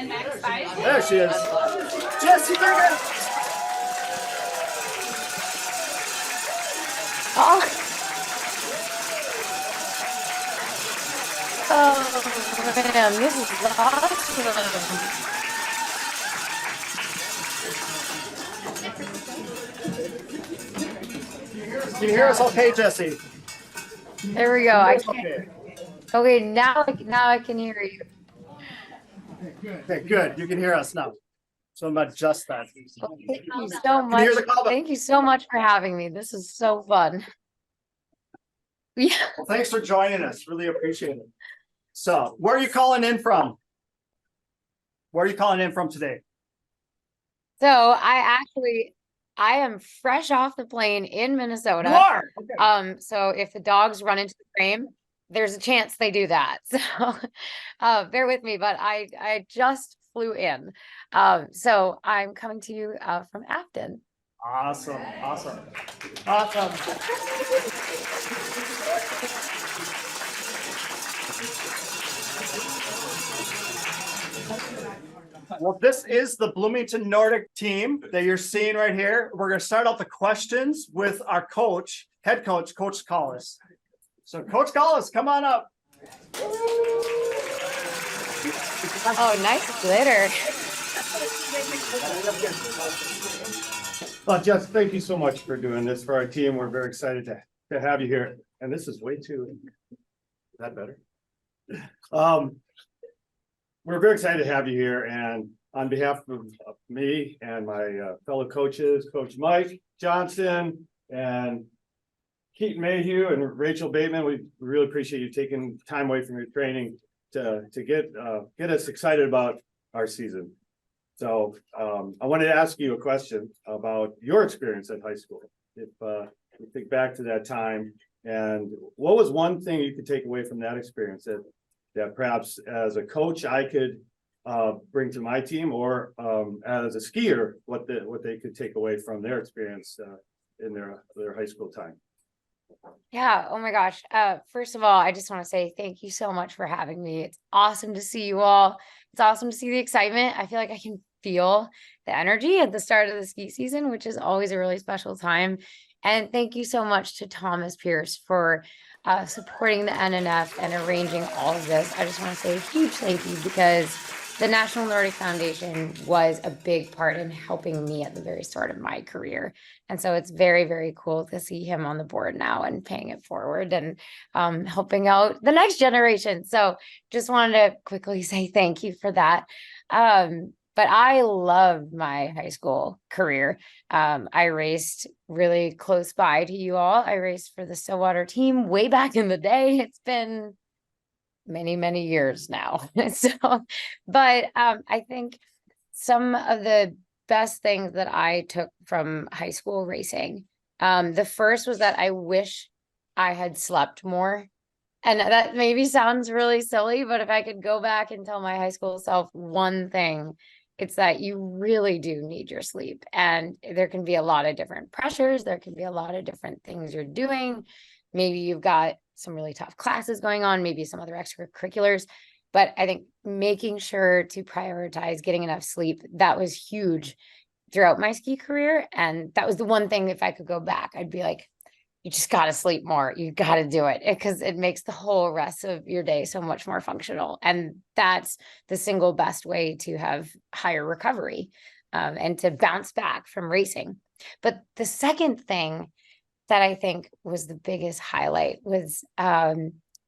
There she is. Jessie Diggins. Oh man, this is awesome. Can you hear us okay, Jessie? There we go. I can't. Okay, now I can hear you. Okay, good. You can hear us now. So I'm gonna adjust that. Well, thank you so much. Can you hear the call? Thank you so much for having me. This is so fun. Yeah. Well, thanks for joining us. Really appreciate it. So, where are you calling in from? Where are you calling in from today? So I am fresh off the plane in Minnesota. You are. Okay. So if the dogs run into the frame, there's a chance they do that. So bear with me, but I just flew in. So I'm coming to you from Afton. Awesome. Well, this is the Bloomington Nordic team that you're seeing right here. We're going to start out the questions with our coach, head coach, Coach Collis. So, Coach Collis, come on up. Oh, nice glitter. Well, Jess, thank you so much for doing this for our team. We're very excited to have you here. And this is way too, is that better? We're very excited to have you here. And on behalf of me and my fellow coaches, Coach Mike Johnson and Keaton Mayhew and Rachel Bateman, we really appreciate you taking time away from your training to get us excited about our season. So I wanted to ask you a question about your experience at high school. If you think back to that time, and what was one thing you could take away from that experience that perhaps as a coach I could bring to my team, or as a skier, what they could take away from their experience in their high school time? Yeah. Oh my gosh. First of all, I just want to say thank you so much for having me. It's awesome to see you all. It's awesome to see the excitement. I feel like I can feel the energy at the start of the ski season, which is always a really special time. And thank you so much to Thomas Pierce for supporting the NNF and arranging all of this. I just want to say a huge thank you, because the National Nordic Foundation was a big part in helping me at the very start of my career. And so it's very, very cool to see him on the board now and paying it forward and helping out the next generation. So just wanted to quickly say thank you for that. But I loved my high school career. I raced really close by to you all. I raced for the Stillwater team way back in the day. It's been many years now. But I think some of the best things that I took from high school racing, the first was that I wish I had slept more. And that maybe sounds really silly, but if I could go back and tell my high school self one thing, it's that you really do need your sleep. And there can be a lot of different pressures. There can be a lot of different things you're doing. Maybe you've got some really tough classes going on, maybe some other extracurriculars. But I think making sure to prioritize getting enough sleep, that was huge throughout my ski career. And that was the one thing, if I could go back, I'd be like, you just got to sleep more. You got to do it, because it makes the whole rest of your day so much more functional. And that's the single best way to have higher recovery and to bounce back from racing. But the second thing that I think was the biggest highlight was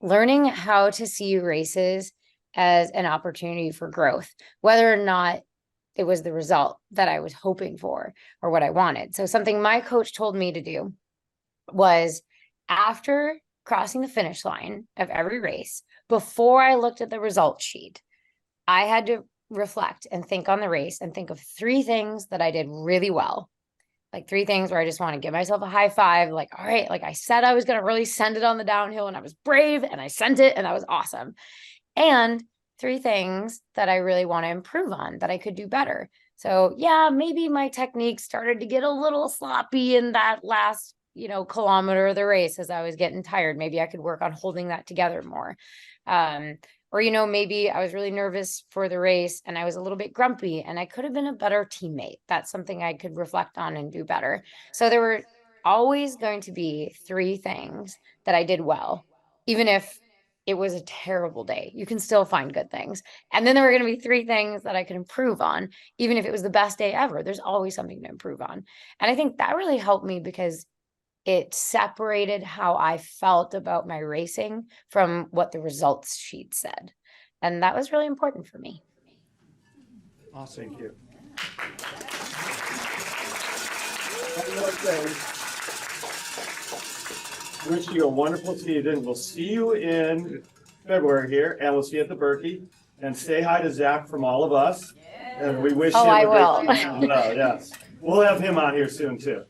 learning how to see races as an opportunity for growth, whether or not it was the result that I was hoping for or what I wanted. So something my coach told me to do was, after crossing the finish line of every race, before I looked at the results sheet, I had to reflect and think on the race and think of 3 things that I did really well. Like 3 things where I just want to give myself a high five. Like, all right, like I said, I was going to really send it on the downhill, and I was brave and I sent it, and that was awesome. And 3 things that I really want to improve on, that I could do better. So yeah, maybe my technique started to get a little sloppy in that last kilometer of the race as I was getting tired. Maybe I could work on holding that together more. Or, maybe I was really nervous for the race and I was a little bit grumpy and I could have been a better teammate. That's something I could reflect on and do better. So there were always going to be 3 things that I did well, even if it was a terrible day. You can still find good things. And then there were going to be 3 things that I could improve on, even if it was the best day ever. There's always something to improve on. And I think that really helped me because it separated how I felt about my racing from what the results sheet said. And that was really important for me. Awesome. Thank you. Wish you a wonderful season. We'll see you in February here, and we'll see you at the Berkey. And say hi to Zach from all of us. And we wish Oh, him I a will. great season as well. Yes, we'll have him on here soon too.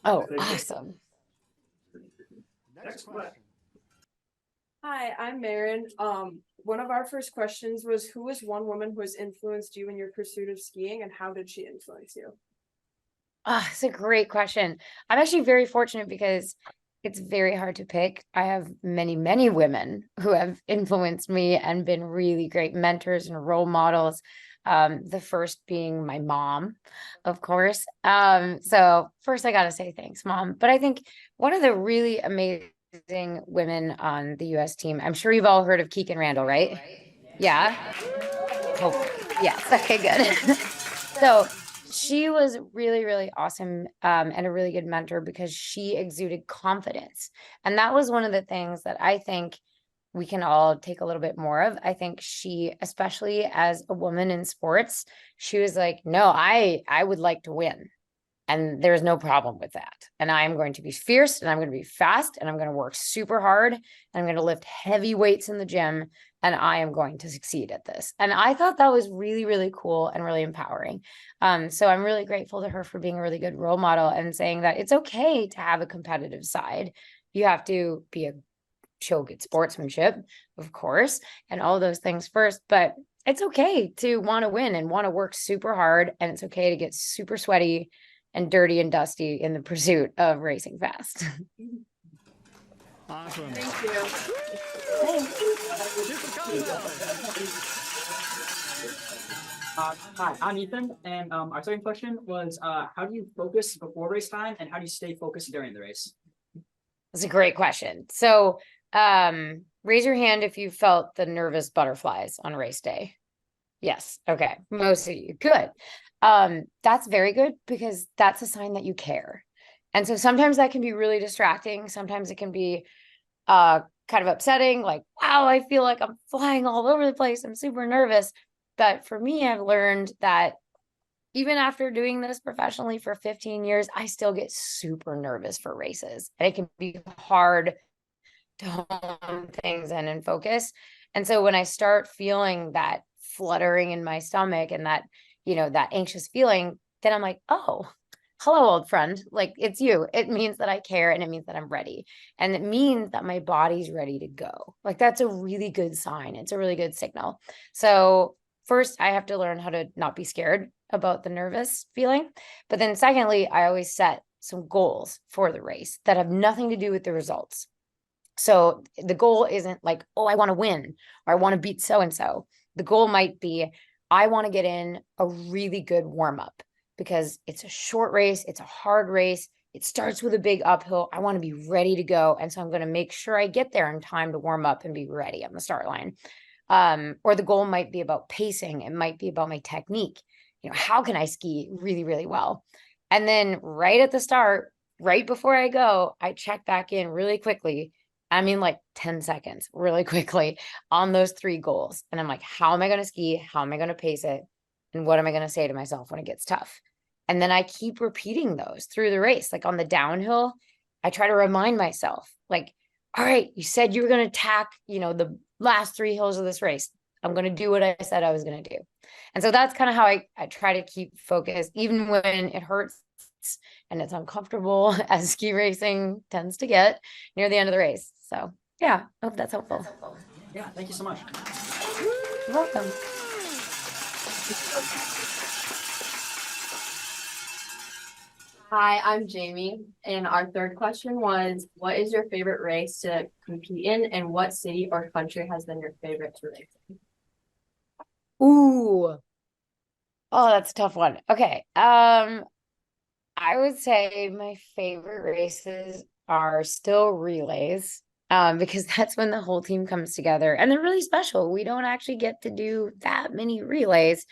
Oh, Thank you. awesome. Next question. Hi, I'm Marin. One of our first questions was, who was one woman who has influenced you in your pursuit of skiing, and how did she influence you? It's a great question. I'm actually very fortunate because it's very hard to pick. I have many, many women who have influenced me and been really great mentors and role models. The first being my mom, of course. So first I got to say thanks, Mom. But I think one of the really amazing women on the US team, I'm sure you've all heard of Keegan Randall, right? Yeah. Hopefully. Yes. Okay, good. So she was really, really awesome and a really good mentor because she exuded confidence. And that was one of the things that I think we can all take a little bit more of. I think she, especially as a woman in sports, she was like, no, I would like to win. And there's no problem with that. And I'm going to be fierce and I'm going to be fast and I'm going to work super hard and I'm going to lift heavy weights in the gym and I am going to succeed at this. And I thought that was really, really cool and really empowering. So I'm really grateful to her for being a really good role model and saying that it's okay to have a competitive side. You have to show good sportsmanship, of course, and all those things first, but it's okay to want to win and want to work super hard. And it's okay to get super sweaty and dirty and dusty in the pursuit of racing fast. Awesome. Thank you. Hi, I'm Ethan, and our second question was, how do you focus before race time, and how do you stay focused during the race? That's a great question. So raise your hand if you felt the nervous butterflies on race day. Yes. Okay. Most of you. Good. That's very good because that's a sign that you care. And so sometimes that can be really distracting. Sometimes it can be kind of upsetting, like, wow, I feel like I'm flying all over the place. I'm super nervous. But for me, I've learned that even after doing this professionally for 15 years, I still get super nervous for races. And it can be hard to hone things in and focus. And so when I start feeling that fluttering in my stomach and that, that anxious feeling, then I'm like, oh, hello, old friend. Like, it's you. It means that I care and it means that I'm ready. And it means that my body's ready to go. Like, that's a really good sign. It's a really good signal. So first, I have to learn how to not be scared about the nervous feeling. But then secondly, I always set some goals for the race that have nothing to do with the results. So the goal isn't like, oh, I want to win or I want to beat so-and-so. The goal might be, I want to get in a really good warm-up because it's a short race. It's a hard race. It starts with a big uphill. I want to be ready to go. And so I'm going to make sure I get there in time to warm up and be ready on the start line. Or the goal might be about pacing. It might be about my technique. How can I ski really, really well? And then right at the start, right before I go, I check back in really quickly. I mean, like 10 seconds, really quickly on those 3 goals. And I'm like, how am I going to ski? How am I going to pace it? And what am I going to say to myself when it gets tough? And then I keep repeating those through the race. Like on the downhill, I try to remind myself, like, all right, you said you were going to tack, the last 3 hills of this race. I'm going to do what I said I was going to do. And so that's kind of how I try to keep focused, even when it hurts and it's uncomfortable, as ski racing tends to get near the end of the race. So yeah, I hope that's helpful. Yeah, thank you so much. You're welcome. Hi, I'm Jamie, and our third question was, what is your favorite race to compete in, and what city or country has been your favorite to race in? Ooh. Oh, that's a tough one. Okay. I would say my favorite races are still relays. Because that's when the whole team comes together and they're really special. We don't actually get to do that many relays.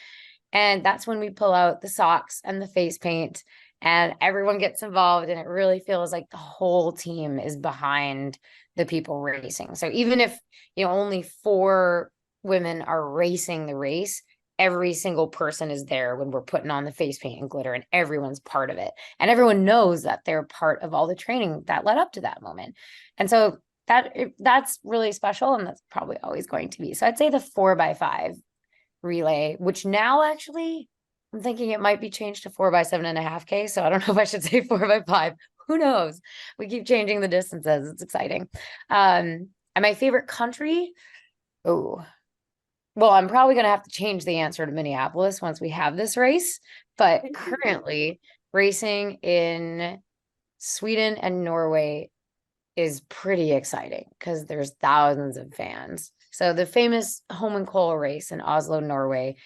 And that's when we pull out the socks and the face paint and everyone gets involved. And it really feels like the whole team is behind the people racing. So even if, only 4 women are racing the race, every single person is there when we're putting on the face paint and glitter and everyone's part of it. And everyone knows that they're part of all the training that led up to that moment. And so that's really special. And that's probably always going to be. So I'd say the 4x5 relay, which now actually I'm thinking it might be changed to 4x7.5K. So I don't know if I should say 4x5. Who knows? We keep changing the distances. It's exciting. And my favorite country. Oh, well, I'm probably going to have to change the answer to Minneapolis once we have this race. But currently, racing in Sweden and Norway is pretty exciting because there's thousands of fans. So the famous Holmenkollen race in Oslo, Norway,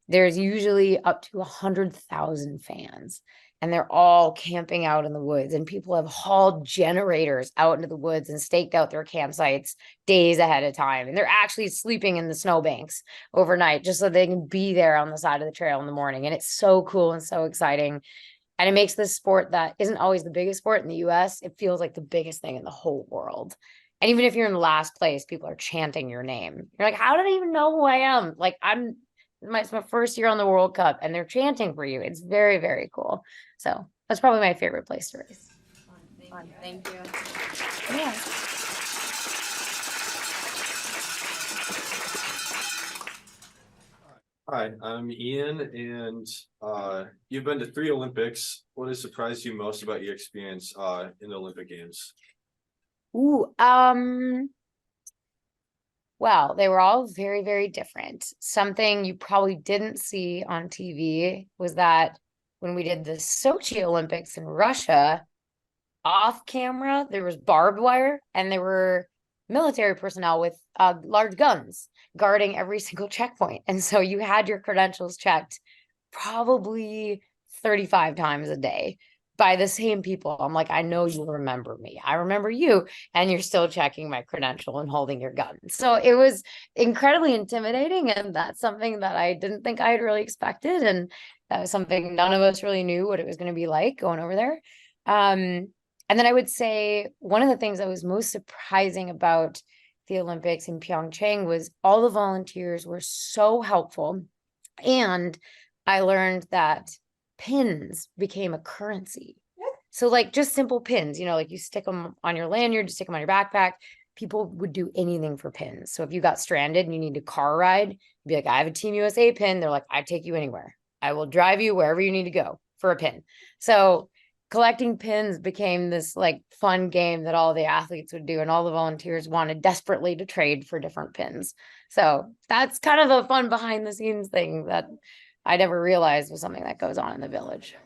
there's usually up to 100,000 fans. And they're all camping out in the woods, and people have hauled generators out into the woods and staked out their campsites days ahead of time. And they're actually sleeping in the snowbanks overnight just so they can be there on the side of the trail in the morning. And it's so cool and so exciting. And it makes this sport that isn't always the biggest sport in the US, it feels like the biggest thing in the whole world. And even if you're in last place, people are chanting your name. You're like, how did I even know who I am? Like, it's my first year on the World Cup and they're chanting for you. It's very, very cool. So that's probably my favorite place to race. Thank you. Yeah. Hi, I'm Ian, and you've been to 3 Olympics. What has surprised you most about your experience in the Olympic Games? Ooh, well, they were all very, very different. Something you probably didn't see on TV was that when we did the Sochi Olympics in Russia, off camera, there was barbed wire and there were military personnel with large guns guarding every single checkpoint. And so you had your credentials checked probably 35 times a day by the same people. I'm like, I know you remember me. I remember you. And you're still checking my credential and holding your gun. So it was incredibly intimidating. And that's something that I didn't think I had really expected. And that was something none of us really knew what it was going to be like going over there. And then I would say one of the things that was most surprising about the Olympics in Pyeongchang was all the volunteers were so helpful. And I learned that pins became a currency. So like just simple pins, like you stick them on your lanyard, you stick them on your backpack. People would do anything for pins. So if you got stranded and you need a car ride, you'd be like, I have a Team USA pin. They're like, I take you anywhere. I will drive you wherever you need to go for a pin. So collecting pins became this like fun game that all the athletes would do, and all the volunteers wanted desperately to trade for different pins. So that's kind of a fun behind the scenes thing that I never realized was something that goes on in the village.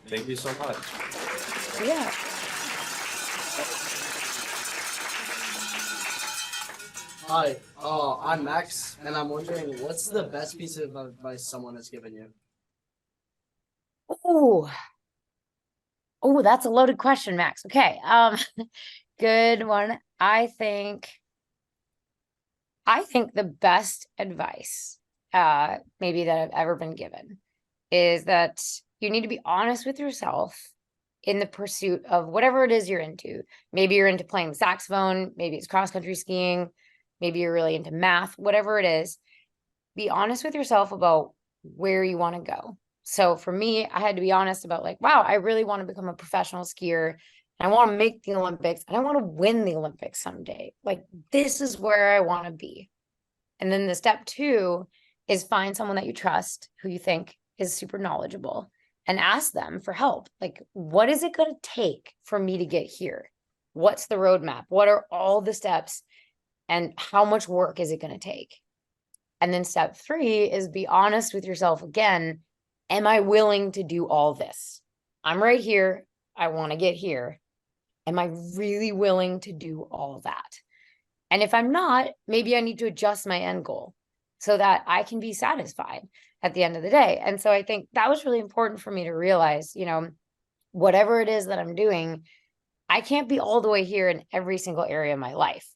Thank you so much. Yeah. Hi, I'm Max, and I'm wondering what's the best piece of advice someone has given you? Oh, that's a loaded question, Max. Okay. Good one. I think the best advice, maybe that I've ever been given is that you need to be honest with yourself in the pursuit of whatever it is you're into. Maybe you're into playing the saxophone, maybe it's cross-country skiing, maybe you're really into math, whatever it is. Be honest with yourself about where you want to go. So for me, I had to be honest about like, wow, I really want to become a professional skier. And I want to make the Olympics and I want to win the Olympics someday. Like, this is where I want to be. And then the step 2 is find someone that you trust, who you think is super knowledgeable, and ask them for help. Like, what is it going to take for me to get here? What's the roadmap? What are all the steps? And how much work is it going to take? And then step 3 is be honest with yourself again am I willing to do all this? I'm right here. I want to get here. Am I really willing to do all that? And if I'm not, maybe I need to adjust my end goal so that I can be satisfied at the end of the day. And so I think that was really important for me to realize, whatever it is that I'm doing, I can't be all the way here in every single area of my life.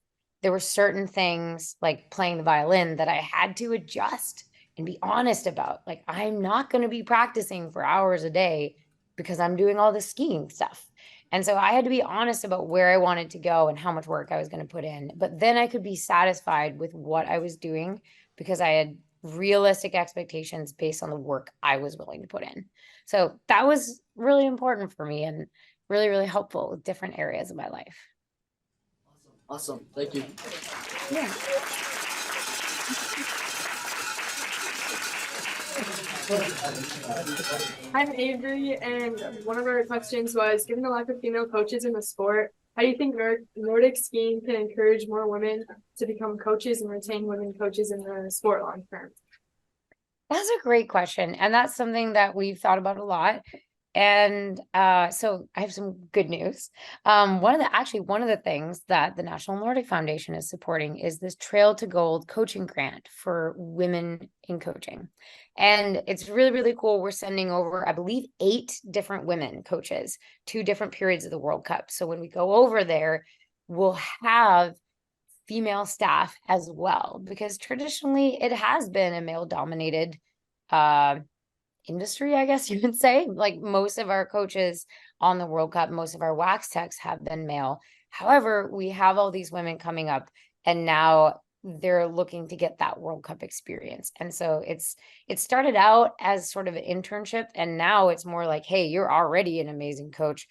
There were certain things like playing the violin that I had to adjust and be honest about. Like, I'm not going to be practicing for hours a day because I'm doing all the skiing stuff. And so I had to be honest about where I wanted to go and how much work I was going to put in. But then I could be satisfied with what I was doing because I had realistic expectations based on the work I was willing to put in. So that was really important for me and really, really helpful with different areas of my life. Awesome. Thank you. Yeah. I'm Avery, and one of our questions was, given the lack of female coaches in the sport, how do you think Nordic skiing can encourage more women to become coaches and retain women coaches in the sport long term? That's a great question. And that's something that we've thought about a lot. And so I have some good news. One of the things that the National Nordic Foundation is supporting is this Trail to Gold coaching grant for women in coaching. And it's really, really cool. We're sending over, I believe, 8 different women coaches to different periods of the World Cup. So when we go over there, we'll have female staff as well, because traditionally it has been a male dominated industry, I guess you would say. Like, most of our coaches on the World Cup, most of our wax techs have been male. However, we have all these women coming up, and now they're looking to get that World Cup experience. And so it started out as sort of an internship, and now it's more like, hey, you're already an amazing coach.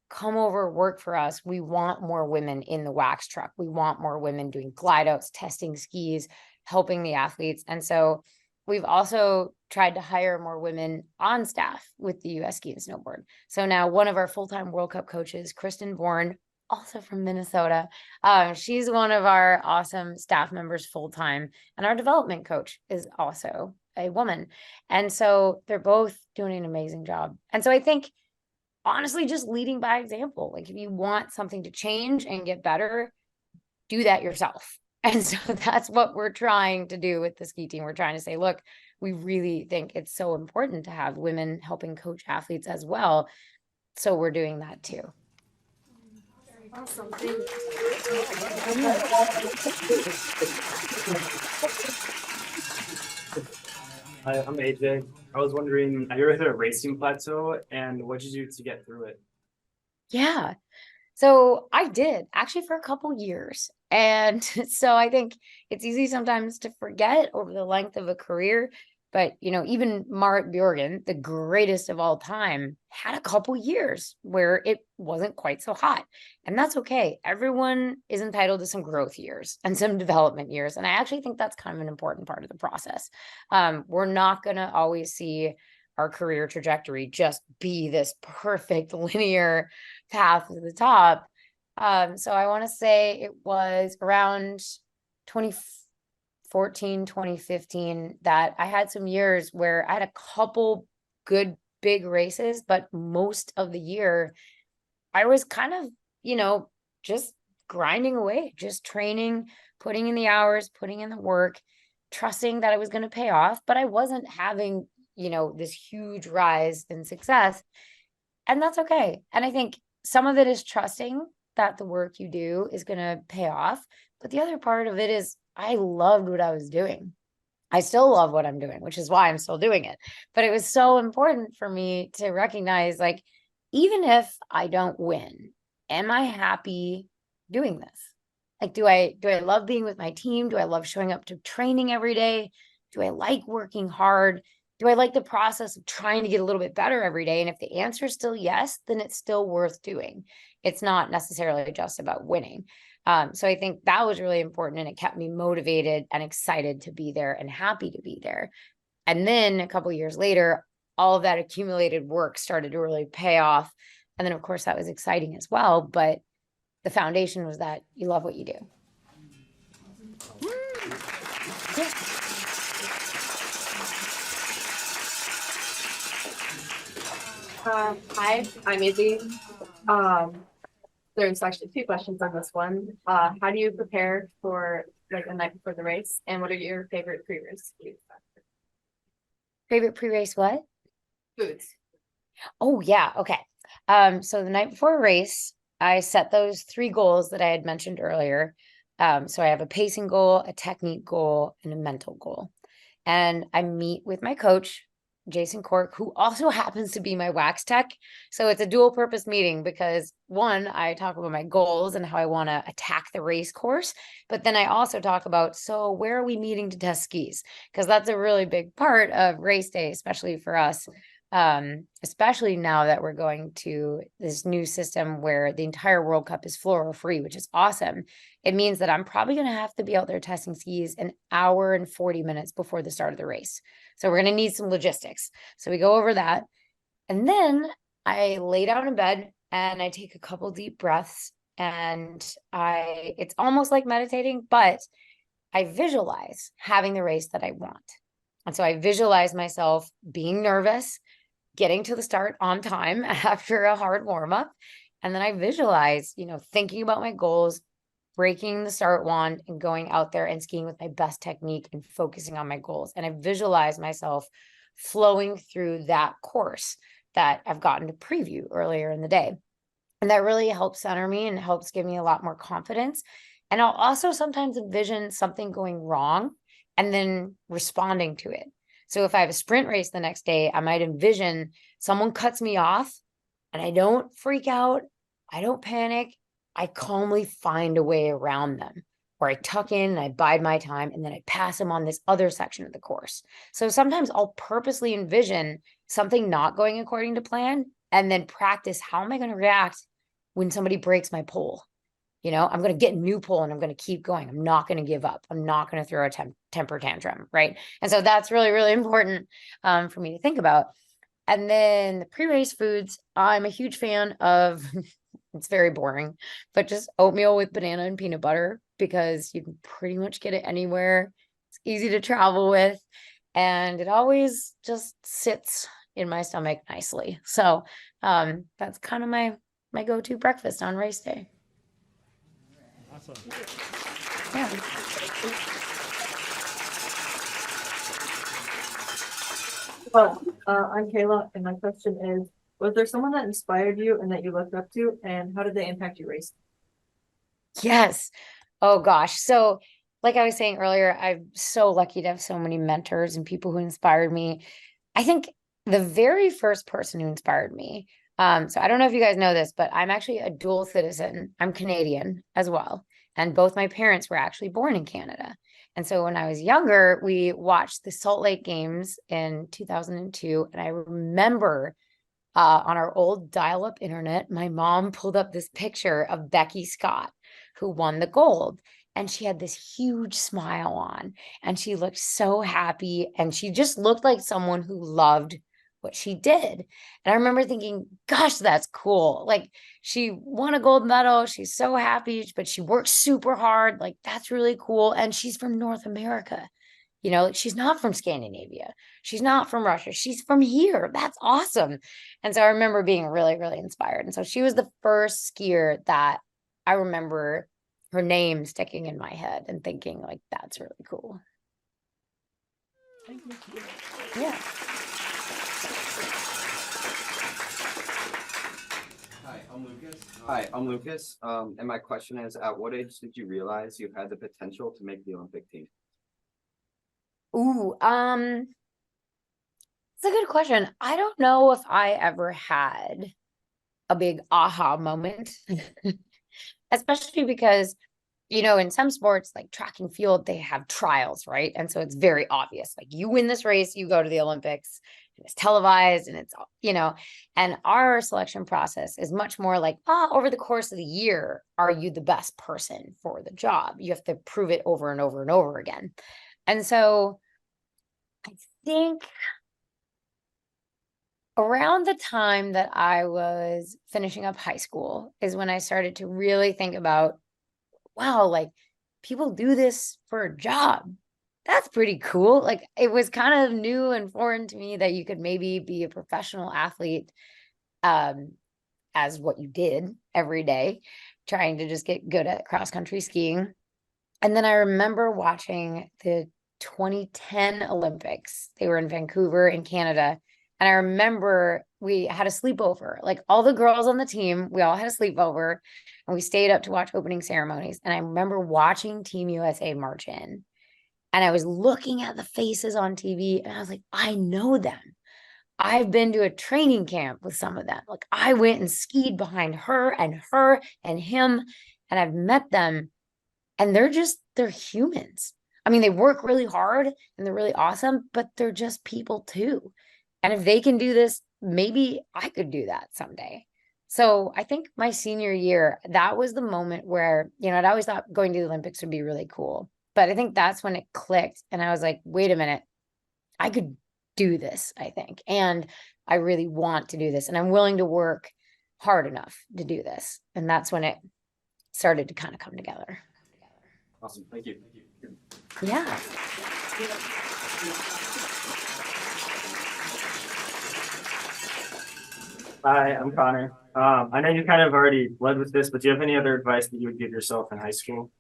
Come over, work for us. We want more women in the wax truck. We want more women doing glide outs, testing skis, helping the athletes. And so we've also tried to hire more women on staff with the US Ski and Snowboard. So now one of our full-time World Cup coaches, Kristen Bourne, also from Minnesota, she's one of our awesome staff members full-time. And our development coach is also a woman. And so they're both doing an amazing job. And so I think, honestly, just leading by example. Like, if you want something to change and get better, do that yourself. And so that's what we're trying to do with the ski team. We're trying to say, look, we really think it's so important to have women helping coach athletes as well. So we're doing that too. Awesome. Thank you. Hi, I'm AJ. I was wondering, you were at a racing plateau, and what did you do to get through it? Yeah. So I did actually for a couple years. And so I think it's easy sometimes to forget over the length of a career. But, even Marit Bjorgen, the greatest of all time, had a couple years where it wasn't quite so hot. And that's okay. Everyone is entitled to some growth years and some development years. And I actually think that's kind of an important part of the process. We're not going to always see our career trajectory just be this perfect linear path to the top. So I want to say it was around 2014, 2015 that I had some years where I had a couple good big races, but most of the year I was kind of, just grinding away, just training, putting in the hours, putting in the work, trusting that it was going to pay off, but I wasn't having, this huge rise in success. And that's okay. And I think some of it is trusting that the work you do is going to pay off. But the other part of it is I loved what I was doing. I still love what I'm doing, which is why I'm still doing it. But it was so important for me to recognize, like, even if I don't win, am I happy doing this? Like, do I love being with my team? Do I love showing up to training every day? Do I like working hard? Do I like the process of trying to get a little bit better every day? And if the answer is still yes, then it's still worth doing. It's not necessarily just about winning. So I think that was really important, and it kept me motivated and excited to be there and happy to be there. And then a couple of years later, all of that accumulated work started to really pay off. And then, of course, that was exciting as well. But the foundation was that you love what you do. Hi, I'm Izzy. There's actually two questions on this one. How do you prepare for like the night before the race, and what are your favorite pre-race Favorite pre-race what? foods? Oh yeah, okay. So the night before a race, I set those 3 goals that I had mentioned earlier. So I have a pacing goal, a technique goal, and a mental goal. And I meet with my coach, Jason Cork, who also happens to be my wax tech. So it's a dual purpose meeting because one, I talk about my goals and how I want to attack the race course. But then I also talk about, so where are we meeting to test skis? Because that's a really big part of race day, especially for us. Especially now that we're going to this new system where the entire World Cup is fluoro free, which is awesome. It means that I'm probably going to have to be out there testing skis an hour and 40 minutes before the start of the race. So we're going to need some logistics. So we go over that. And then I lay down in bed and I take a couple deep breaths, and it's almost like meditating, but I visualize having the race that I want. And so I visualize myself being nervous, getting to the start on time after a hard warm up. And then I visualize, thinking about my goals, breaking the start wand and going out there and skiing with my best technique and focusing on my goals. And I visualize myself flowing through that course that I've gotten to preview earlier in the day. And that really helps center me and helps give me a lot more confidence. And I'll also sometimes envision something going wrong and then responding to it. So if I have a sprint race the next day, I might envision someone cuts me off and I don't freak out. I don't panic. I calmly find a way around them, or I tuck in and I bide my time and then I pass them on this other section of the course. So sometimes I'll purposely envision something not going according to plan and then practice how am I going to react when somebody breaks my pole. I'm going to get a new pole and I'm going to keep going. I'm not going to give up. I'm not going to throw a temper tantrum, right? And so that's really, really important for me to think about. And then the pre-race foods, I'm a huge fan of, it's very boring, but just oatmeal with banana and peanut butter because you can pretty much get it anywhere. It's easy to travel with, and it always just sits in my stomach nicely. So that's kind of my go-to breakfast on race day. Awesome. Yeah. Well, I'm Kayla, and my question is, was there someone that inspired you and that you looked up to, and how did they impact your race? Yes. Oh gosh. So like I was saying earlier, I'm so lucky to have so many mentors and people who inspired me. I think the very first person who inspired me, so I don't know if you guys know this, but I'm actually a dual citizen. I'm Canadian as well. And both my parents were actually born in Canada. And so when I was younger, we watched the Salt Lake Games in 2002. And I remember on our old dial-up internet, my mom pulled up this picture of Becky Scott, who won the gold. And she had this huge smile on, and she looked so happy. And she just looked like someone who loved what she did. And I remember thinking, gosh, that's cool. Like, she won a gold medal. She's so happy, but she worked super hard. Like, that's really cool. And she's from North America. She's not from Scandinavia. She's not from Russia. She's from here. That's awesome. And so I remember being really, really inspired. And so she was the first skier that I remember her name sticking in my head and thinking, like, that's really cool. Yeah. Hi, I'm Lucas. And my question is, at what age did you realize you had the potential to make the Olympic team? Ooh, it's a good question. I don't know if I ever had a big aha moment, especially because, in some sports like track and field, they have trials, right? And so it's very obvious, like you win this race, you go to the Olympics, and it's televised and it's, and our selection process is much more like, over the course of the year, are you the best person for the job? You have to prove it over and over and over again. And so I think around the time that I was finishing up high school is when I started to really think about, wow, like people do this for a job. That's pretty cool. Like, it was kind of new and foreign to me that you could maybe be a professional athlete as what you did every day, trying to just get good at cross country skiing. And then I remember watching the 2010 Olympics. They were in Vancouver in Canada. And I remember we had a sleepover, like all the girls on the team, we all had a sleepover and we stayed up to watch opening ceremonies. And I remember watching Team USA march in. And I was looking at the faces on TV and I was like, I know them. I've been to a training camp with some of them. Like I went and skied behind her and him, and I've met them, and they're humans. I mean, they work really hard and they're really awesome, but they're just people too. And if they can do this, maybe I could do that someday. So I think my senior year, that was the moment where, I'd always thought going to the Olympics would be really cool. But I think that's when it clicked. And I was like, wait a minute, I could do this, I think. And I really want to do this. And I'm willing to work hard enough to do this. And that's when it started to kind of come together. Awesome. Thank you. Yeah. Hi, I'm Connor. I know you kind of already led with this, but do you have any other advice that you would give yourself in high school?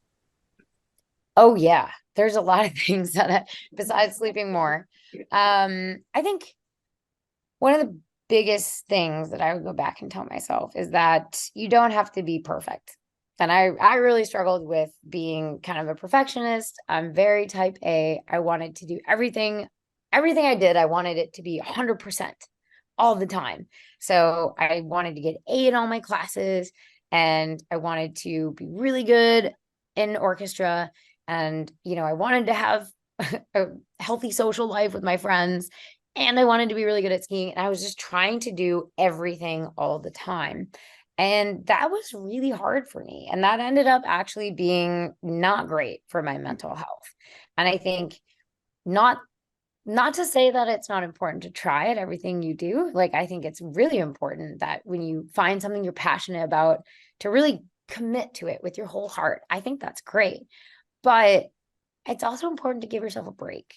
Oh yeah, there's a lot of things besides sleeping more. I think one of the biggest things that I would go back and tell myself is that you don't have to be perfect. And I really struggled with being kind of a perfectionist. I'm very type A. I wanted to do everything I did, I wanted it to be 100% all the time. So I wanted to get A in all my classes, and I wanted to be really good in orchestra. And, I wanted to have a healthy social life with my friends, and I wanted to be really good at skiing. And I was just trying to do everything all the time. And that was really hard for me. And that ended up actually being not great for my mental health. And I think not to say that it's not important to try at everything you do. Like, I think it's really important that when you find something you're passionate about, to really commit to it with your whole heart. I think that's great. But it's also important to give yourself a break.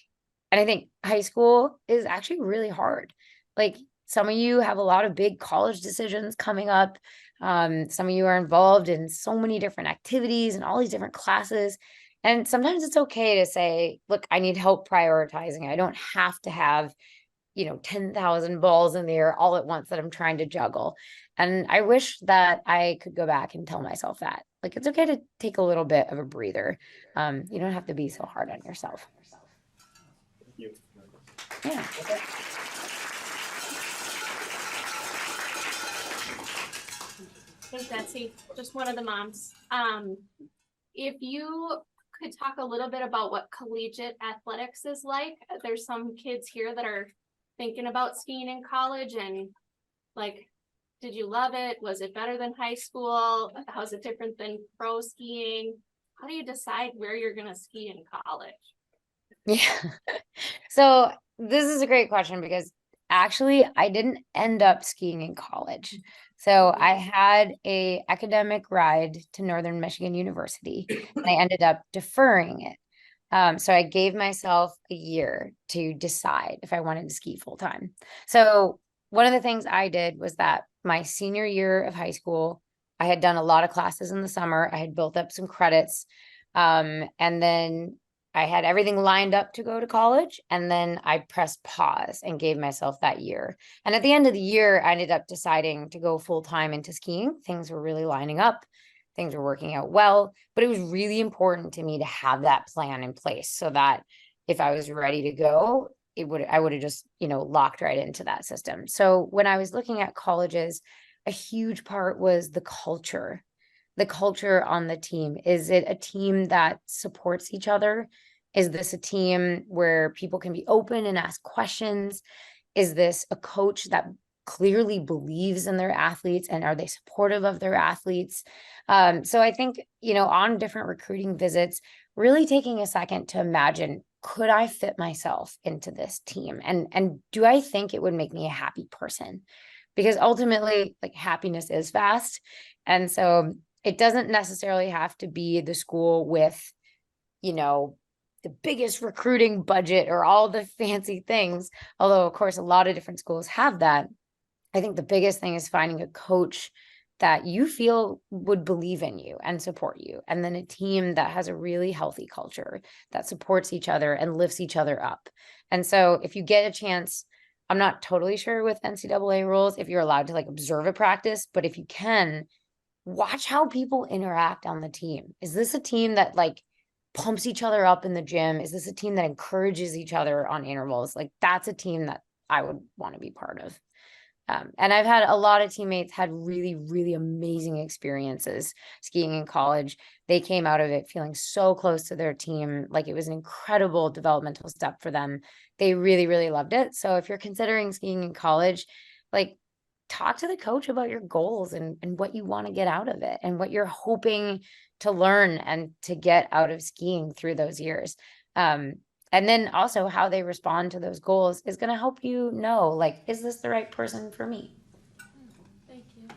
And I think high school is actually really hard. Like, some of you have a lot of big college decisions coming up. Some of you are involved in so many different activities and all these different classes. And sometimes it's okay to say, look, I need help prioritizing. I don't have to have, 10,000 balls in the air all at once that I'm trying to juggle. And I wish that I could go back and tell myself that. Like, it's okay to take a little bit of a breather. You don't have to be so hard on yourself. Thank you. Yeah. Hey, Jessie, just one of the moms. If you could talk a little bit about what collegiate athletics is like. There's some kids here that are thinking about skiing in college, and like, did you love it? Was it better than high school? How's it different than pro skiing? How do you decide where you're going to ski in college? Yeah. So this is a great question, because actually I didn't end up skiing in college. So I had a academic ride to Northern Michigan University, and I ended up deferring it. So I gave myself a year to decide if I wanted to ski full time. So one of the things I did was that my senior year of high school, I had done a lot of classes in the summer. I had built up some credits. And then I had everything lined up to go to college, and then I pressed pause and gave myself that year. And at the end of the year, I ended up deciding to go full time into skiing. Things were really lining up. Things were working out well, but it was really important to me to have that plan in place so that if I was ready to go, I would have just, locked right into that system. So when I was looking at colleges, a huge part was the culture on the team. Is it a team that supports each other? Is this a team where people can be open and ask questions? Is this a coach that clearly believes in their athletes, and are they supportive of their athletes? So I think, on different recruiting visits, really taking a second to imagine, could I fit myself into this team? And do I think it would make me a happy person? Because ultimately, like, happiness is fast. And so it doesn't necessarily have to be the school with, the biggest recruiting budget or all the fancy things. Although, of course, a lot of different schools have that. I think the biggest thing is finding a coach that you feel would believe in you and support you. And then a team that has a really healthy culture that supports each other and lifts each other up. And so if you get a chance, I'm not totally sure with NCAA rules, if you're allowed to like observe a practice, but if you can, watch how people interact on the team. Is this a team that like pumps each other up in the gym? Is this a team that encourages each other on intervals? Like that's a team that I would want to be part of. And I've had a lot of teammates had really, really amazing experiences skiing in college. They came out of it feeling so close to their team. Like it was an incredible developmental step for them. They really, really loved it. So if you're considering skiing in college, like talk to the coach about your goals and what you want to get out of it and what you're hoping to learn and to get out of skiing through those years. And then also how they respond to those goals is going to help you know, like, is this the right person for me? Thank you.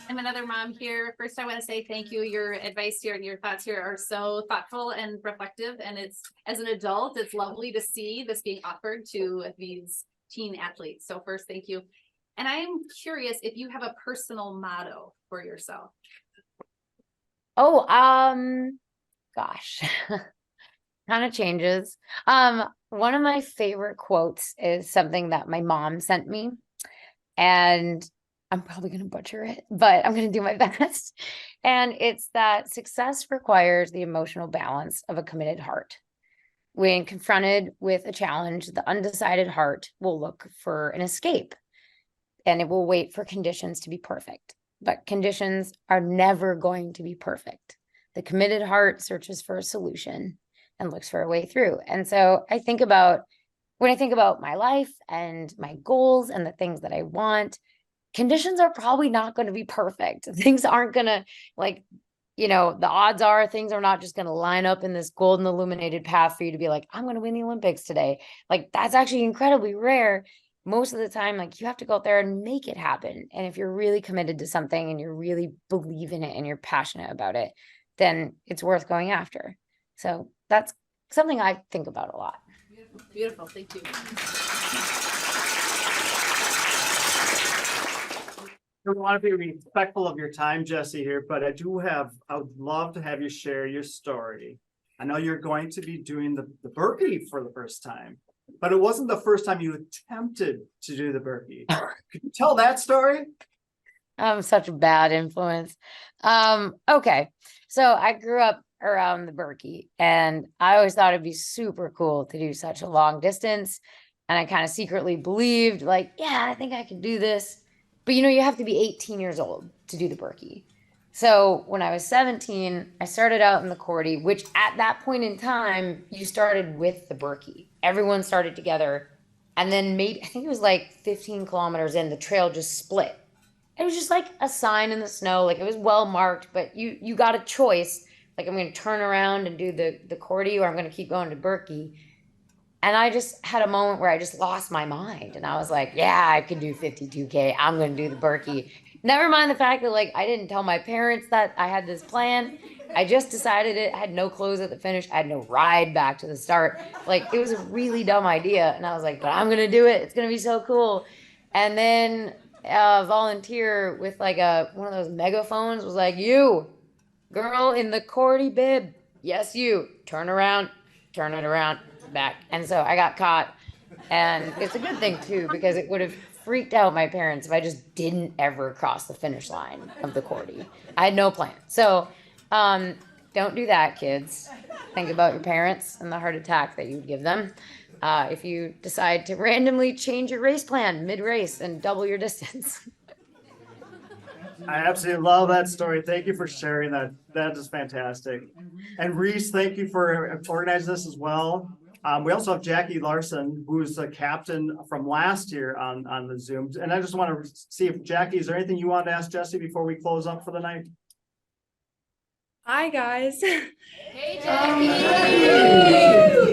I'm another mom here. First, I want to say thank you. Your advice here and your thoughts here are so thoughtful and reflective. And it's, as an adult, it's lovely to see this being offered to these teen athletes. So first, thank you. And I'm curious if you have a personal motto for yourself. Oh, gosh, kind of changes. One of my favorite quotes is something that my mom sent me, and I'm probably going to butcher it, but I'm going to do my best. And it's that success requires the emotional balance of a committed heart. When confronted with a challenge, the undecided heart will look for an escape, and it will wait for conditions to be perfect. But conditions are never going to be perfect. The committed heart searches for a solution and looks for a way through. And so I think about, when I think about my life and my goals and the things that I want, conditions are probably not going to be perfect. Things aren't going to, like, you know, the odds are things are not just going to line up in this golden illuminated path for you to be like, I'm going to win the Olympics today. Like, that's actually incredibly rare. Most of the time, like, you have to go out there and make it happen. And if you're really committed to something and you really believe in it and you're passionate about it, then it's worth going after. So that's something I think about a lot. Beautiful, beautiful. Thank you. I want to be respectful of your time, Jessie, here, but I would love to have you share your story. I know you're going to be doing the burpee for the first time, but it wasn't the first time you attempted to do the burpee. Could you tell that story? I'm such a bad influence. Okay. So I grew up around the Berkey, and I always thought it'd be super cool to do such a long distance. And I kind of secretly believed, like, yeah, I think I could do this. But you know, you have to be 18 years old to do the Berkey. So when I was 17, I started out in the Cordy, which at that point in time, you started with the Berkey. Everyone started together. And then maybe, I think it was like 15 kilometers in, the trail just split. It was just like a sign in the snow. Like, it was well marked, but you got a choice. Like, I'm going to turn around and do the Cordy, or I'm going to keep going to Berkey. And I just had a moment where I just lost my mind. And I was like, yeah, I could do 52K. I'm going to do the Berkey. Never mind the fact that, like, I didn't tell my parents that I had this plan. I just decided it. I had no clothes at the finish. I had no ride back to the start. Like, it was a really dumb idea. And I was like, but I'm going to do it. It's going to be so cool. And then a volunteer with like one of those megaphones was like, you, girl in the Cordy bib. Yes, you. Turn around, turn it around, back. And so I got caught. And it's a good thing too, because it would have freaked out my parents if I just didn't ever cross the finish line of the Cordy. I had no plan. So don't do that, kids. Think about your parents and the heart attack that you would give them if you decide to randomly change your race plan mid-race and double your distance. I absolutely love that story. Thank you for sharing that. That is fantastic. And Reese, thank you for organizing this as well. We also have Jackie Larson, who's the captain from last year on the Zoom. And I just want to see if Jackie, is there anything you want to ask Jessie before we close up for the night? Hi, guys. Hey, Jackie.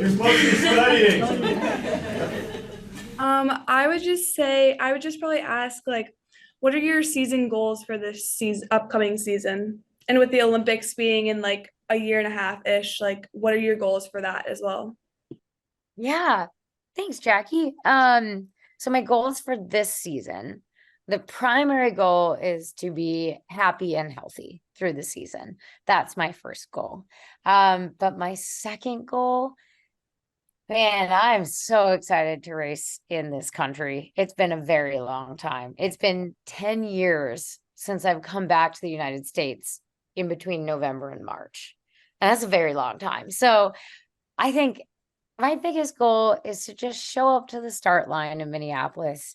You're supposed to be studying. I would just probably ask, like, what are your season goals for this upcoming season? And with the Olympics being in like a year and a half-ish, like what are your goals for that as well? Yeah. Thanks, Jackie. So my goals for this season, the primary goal is to be happy and healthy through the season. That's my first goal. But my second goal, man, I'm so excited to race in this country. It's been a very long time. It's been 10 years since I've come back to the United States in between November and March. And that's a very long time. So I think my biggest goal is to just show up to the start line in Minneapolis,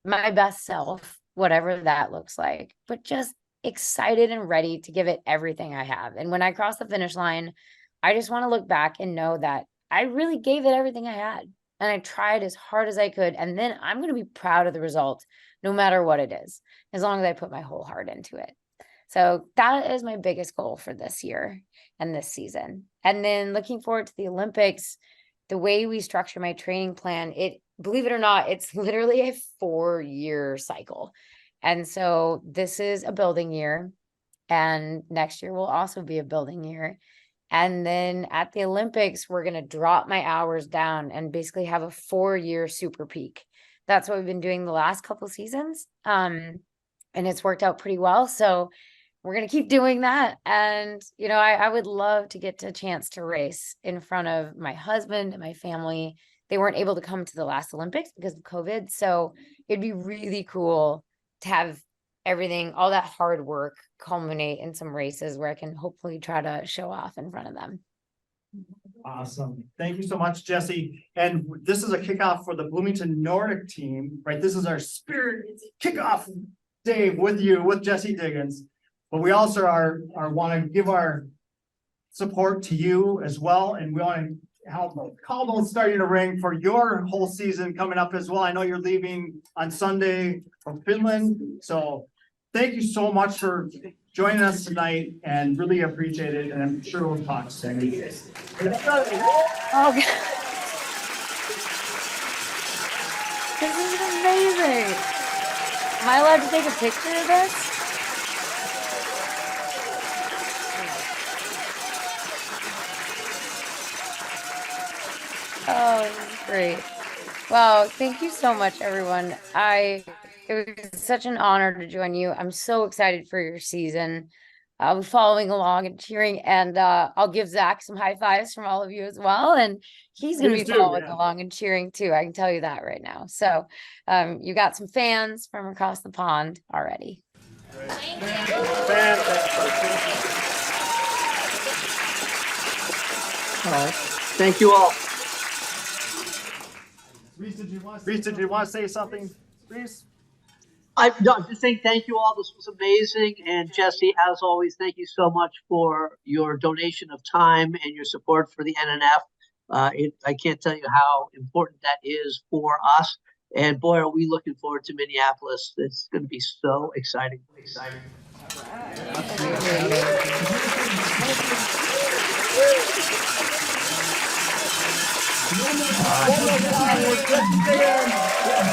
my best self, whatever that looks like, but just excited and ready to give it everything I have. And when I cross the finish line, I just want to look back and know that I really gave it everything I had. And I tried as hard as I could. And then I'm going to be proud of the result, no matter what it is, as long as I put my whole heart into it. So that is my biggest goal for this year and this season. And then looking forward to the Olympics, the way we structure my training plan, believe it or not, it's literally a 4-year cycle. And so this is a building year, and next year will also be a building year. And then at the Olympics, we're going to drop my hours down and basically have a 4-year super peak. That's what we've been doing the last couple of seasons. And it's worked out pretty well. So we're going to keep doing that. And, I would love to get a chance to race in front of my husband and my family. They weren't able to come to the last Olympics because of COVID. So it'd be really cool to have everything, all that hard work culminate in some races where I can hopefully try to show off in front of them. Awesome. Thank you so much, Jessie. And this is a kickoff for the Bloomington Nordic team, right? This is our spirit kickoff day with Jessie Diggins. But we also want to give our support to you as well. And we want to help Caldwell starting to ring for your whole season coming up as well. I know you're leaving on Sunday from Finland. So thank you so much for joining us tonight and really appreciate it. And I'm sure we'll talk soon. Oh, God. This is amazing. Am I allowed to take a picture of this? Oh, this is great. Wow, thank you so much, everyone. It was such an honor to join you. I'm so excited for your season. I'll be following along and cheering, and I'll give Zach some high fives from all of you as well. And he's going to be following along and cheering too. I can tell you that right now. So you got some fans from across the pond already. Thank you all. Reese, did you want to say something? Reese? I'm just saying thank you all. This was amazing. And Jessie, as always, thank you so much for your donation of time and your support for the NNF. I can't tell you how important that is for us. And boy, are we looking forward to Minneapolis. It's going to be so exciting. Right.